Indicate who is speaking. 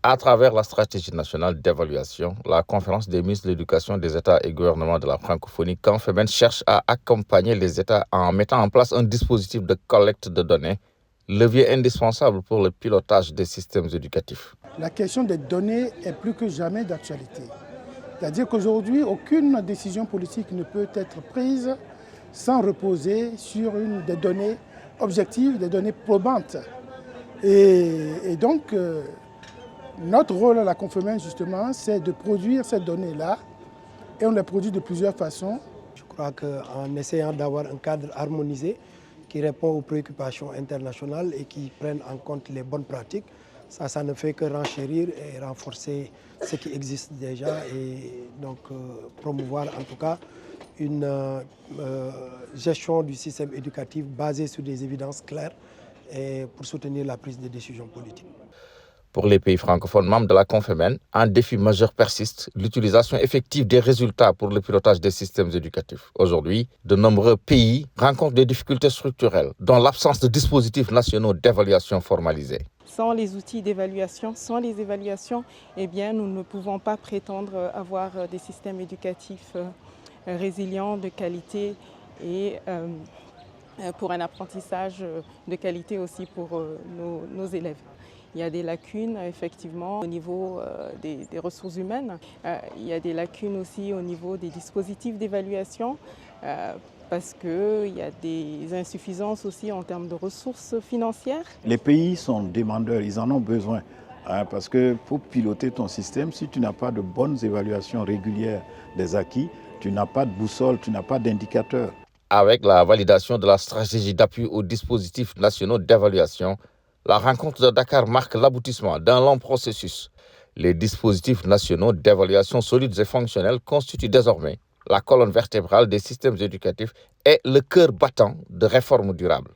Speaker 1: À travers la stratégie nationale d'évaluation, la conférence des ministres de l'éducation des États et gouvernements de la francophonie, Confémen, cherche à accompagner les États en mettant en place un dispositif de collecte de données, levier indispensable pour le pilotage des systèmes éducatifs.
Speaker 2: La question des données est plus que jamais d'actualité. C'est-à-dire qu'aujourd'hui, aucune décision politique ne peut être prise sans reposer sur des données objectives, des données probantes. Et donc, notre rôle à la Confémen, justement, c'est de produire ces données-là, et on les produit de plusieurs façons.
Speaker 3: Je crois qu'en essayant d'avoir un cadre harmonisé qui répond aux préoccupations internationales et qui prenne en compte les bonnes pratiques, ça ne fait que renchérir et renforcer ce qui existe déjà et donc promouvoir en tout cas une gestion du système éducatif basée sur des évidences claires et pour soutenir la prise de décision politique.
Speaker 1: Pour les pays francophones membres de la Confémen, un défi majeur persiste, l'utilisation effective des résultats pour le pilotage des systèmes éducatifs. Aujourd'hui, de nombreux pays rencontrent des difficultés structurelles, dont l'absence de dispositifs nationaux d'évaluation formalisés.
Speaker 4: Sans les outils d'évaluation, sans les évaluations, eh bien, nous ne pouvons pas prétendre avoir des systèmes éducatifs résilients, de qualité et pour un apprentissage de qualité aussi pour nos élèves. Il y a des lacunes effectivement au niveau des ressources humaines. Il y a des lacunes aussi au niveau des dispositifs d'évaluation parce qu'il y a des insuffisances aussi en termes de ressources financières.
Speaker 5: Les pays sont demandeurs, ils en ont besoin. Parce que pour piloter ton système, si tu n'as pas de bonnes évaluations régulières des acquis, tu n'as pas de boussole, tu n'as pas d'indicateur.
Speaker 1: Avec la validation de la stratégie d'appui aux dispositifs nationaux d'évaluation, la rencontre de Dakar marque l'aboutissement d'un long processus. Les dispositifs nationaux d'évaluation solides et fonctionnels constituent désormais la colonne vertébrale des systèmes éducatifs et le cœur battant de réformes durables.